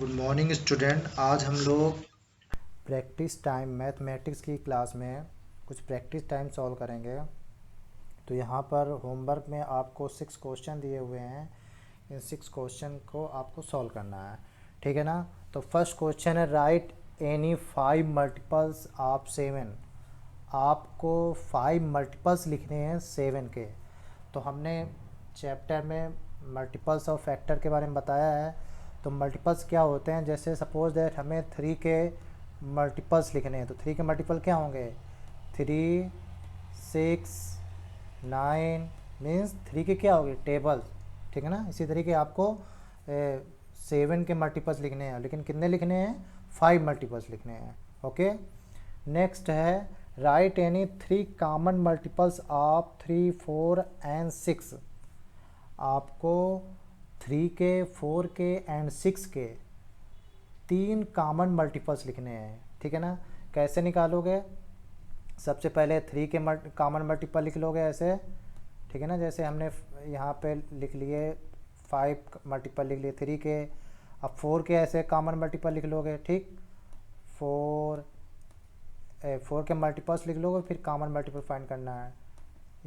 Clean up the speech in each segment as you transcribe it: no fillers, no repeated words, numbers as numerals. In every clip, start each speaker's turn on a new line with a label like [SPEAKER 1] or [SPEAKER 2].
[SPEAKER 1] Good morning student. आज हम लोग प्रैक्टिस टाइम मैथमेटिक्स की क्लास में कुछ प्रैक्टिस टाइम सॉल्व करेंगे। तो यहाँ पर होमवर्क में आपको 6 क्वेश्चन दिए हुए हैं। इन 6 क्वेश्चन को आपको सॉल्व करना है, ठीक है ना। तो फर्स्ट क्वेश्चन है राइट एनी 5 मल्टीपल्स ऑफ 7। आपको 5 मल्टीपल्स लिखने हैं 7 के। तो हमने चैप्टर में मल्टीपल्स ऑफ फैक्टर के बारे में बताया है। तो मल्टीपल्स क्या होते हैं, जैसे सपोज दैट हमें 3 के मल्टीपल्स लिखने हैं। तो 3 के मल्टीपल क्या होंगे, 3, 6, 9 मीन्स 3 के क्या होगी टेबल, ठीक है ना। इसी तरीके आपको 7 के मल्टीपल्स लिखने हैं, लेकिन कितने लिखने हैं, 5 मल्टीपल्स लिखने हैं। ओके, नेक्स्ट है right any 3 common multiples of 3, 4 and 6। आपको 3 के, 4 के एंड 6 के 3 कॉमन मल्टीपल्स लिखने हैं, ठीक है ना। कैसे निकालोगे, सबसे पहले 3 के कॉमन मल्टीपल लिख लोगे ऐसे, ठीक है ना। जैसे हमने यहाँ पे लिख लिए 5 मल्टीपल लिख लिए 3 के। अब 4 के ऐसे कॉमन मल्टीपल लिख लोगे, ठीक। 4 के मल्टीपल्स लिख लोगे, फिर कॉमन मल्टीपल फाइंड करना है।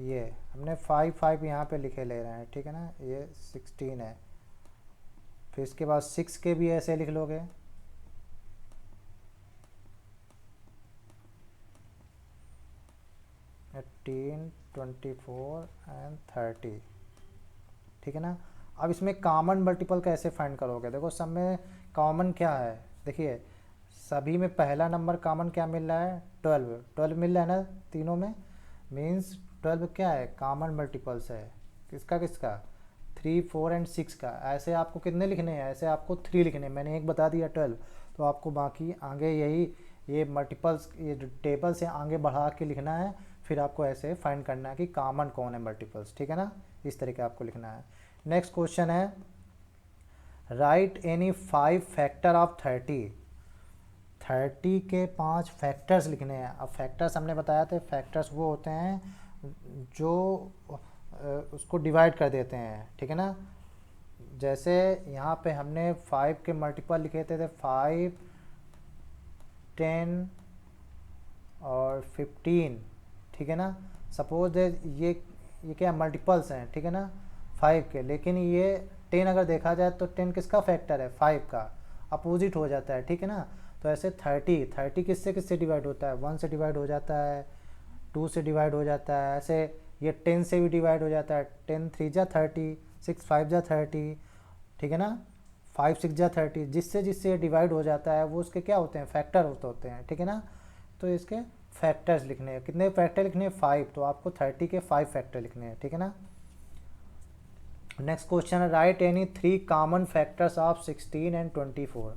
[SPEAKER 1] ये हमने 5 यहाँ पे लिखे ले रहे हैं, ठीक है ना। ये 16 है। फिर इसके बाद 6 के भी ऐसे लिख लोगे, एटीन, 24 एंड 30, ठीक है ना। अब इसमें कॉमन मल्टीपल कैसे फाइंड करोगे, देखो सब में कॉमन क्या है, देखिए सभी में पहला नंबर कॉमन क्या मिल रहा है, 12 मिल रहा है ना तीनों में। मीन्स 12 क्या है, कॉमन मल्टीपल्स है। किसका किसका, 3, 4 एंड 6 का। ऐसे आपको कितने लिखने हैं, ऐसे आपको 3 लिखने हैं। मैंने एक बता दिया 12, तो आपको बाकी आगे यही ये मल्टीपल्स ये टेबल से आगे बढ़ा के लिखना है। फिर आपको ऐसे फाइंड करना है कि कॉमन कौन है मल्टीपल्स, ठीक है ना। इस तरीके आपको लिखना है। नेक्स्ट क्वेश्चन है राइट एनी 5 फैक्टर ऑफ 30 के 5 फैक्टर्स लिखने हैं। अब फैक्टर्स हमने बताया थे, फैक्टर्स वो होते हैं जो उसको डिवाइड कर देते हैं, ठीक है ना। जैसे यहाँ पे हमने 5 के मल्टीपल लिखे थे 5, 10 और 15, ठीक है ना। सपोज ये क्या मल्टीपल्स हैं, ठीक है ना 5 के। लेकिन ये 10 अगर देखा जाए तो 10 किसका फैक्टर है, 5 का। अपोजिट हो जाता है, ठीक है ना। तो ऐसे 30 किससे किससे डिवाइड होता है, 1 से डिवाइड हो जाता है, 2 से डिवाइड हो जाता है। ऐसे ये 10 से भी डिवाइड हो जाता है, 10 3 जा 30, 6 5 जा 30, ठीक है ना। 5 6 जा 30, जिससे जिससे ये डिवाइड हो जाता है वो उसके क्या होते हैं, फैक्टर होते हैं, ठीक है ना। तो इसके फैक्टर्स लिखने हैं, कितने फैक्टर लिखने हैं, 5। तो आपको 30 के 5 फैक्टर लिखने हैं, ठीक है ना। नेक्स्ट क्वेश्चन है right any 3 common factors of 16 and 24।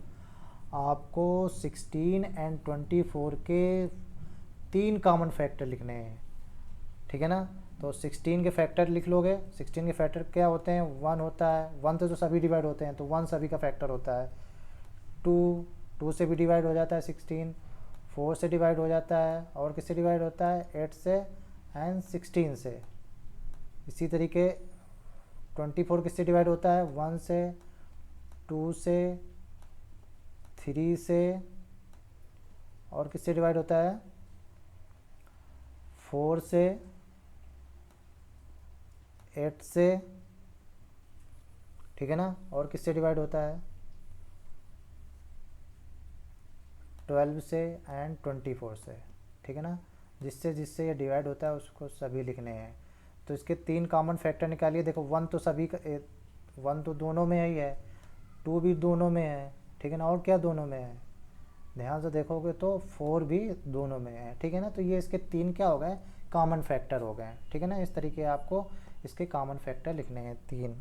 [SPEAKER 1] आपको 16 एंड 24 के 3 कॉमन फैक्टर लिखने हैं, ठीक है ना। तो 16 के फैक्टर लिख लोगे। 16 के फैक्टर क्या होते हैं, 1 होता है, 1 से तो सभी डिवाइड होते हैं, तो 1 सभी का फैक्टर होता है। 2 से भी डिवाइड हो जाता है 16, 4 से डिवाइड हो जाता है, और किससे डिवाइड होता है, 8 से एंड 16 से। इसी तरीके 24 किससे डिवाइड होता है, 1 से, 2 से, 3 से, और किससे डिवाइड होता है, 4 से, 8 से, ठीक है ना। और किससे डिवाइड होता है, 12 से एंड 24 से, ठीक है ना। जिससे जिससे ये डिवाइड होता है उसको सभी लिखने हैं। तो इसके 3 कॉमन फैक्टर निकालिए। देखो 1 तो सभी का 1 तो दोनों में ही है, 2 भी दोनों में है, ठीक है ना। और क्या दोनों में है, ध्यान से देखोगे तो 4 भी दोनों में है, ठीक है ना। तो ये इसके 3 क्या हो गए, कॉमन फैक्टर हो गए, ठीक है ना। इस तरीके आपको इसके कॉमन फैक्टर लिखने हैं 3।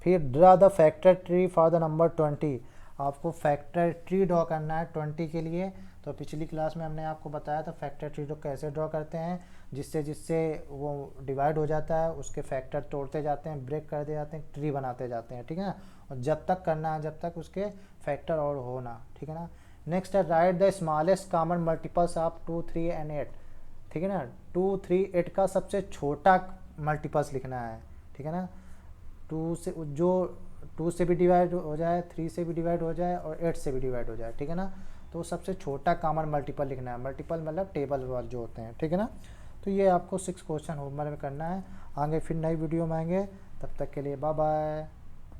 [SPEAKER 1] फिर draw the factor tree for the number 20। आपको फैक्टर ट्री ड्रॉ करना है 20 के लिए। तो पिछली क्लास में हमने आपको बताया था फैक्टर ट्री कैसे ड्रॉ करते हैं। जिससे जिससे वो डिवाइड हो जाता है उसके फैक्टर तोड़ते जाते हैं, ब्रेक कर दे जाते हैं, ट्री बनाते जाते हैं, ठीक है ना। और जब तक करना है जब तक उसके फैक्टर और होना, ठीक है ना। नेक्स्ट है right the smallest common multiples of 2, 3 and 8, ठीक है ना। 2, 3, 8 का सबसे छोटा मल्टीपल्स लिखना है, ठीक है ना। 2 से जो 2 से भी डिवाइड हो जाए, 3 से भी डिवाइड हो जाए और 8 से भी डिवाइड हो जाए, ठीक है ना। तो सबसे छोटा कॉमन मल्टीपल लिखना है, मल्टीपल मतलब टेबल वाले जो होते हैं, ठीक है ना। तो ये आपको 6 क्वेश्चन होमवर्क में करना है। आगे फिर नई वीडियो में आएंगे, तब तक के लिए बाय बाय।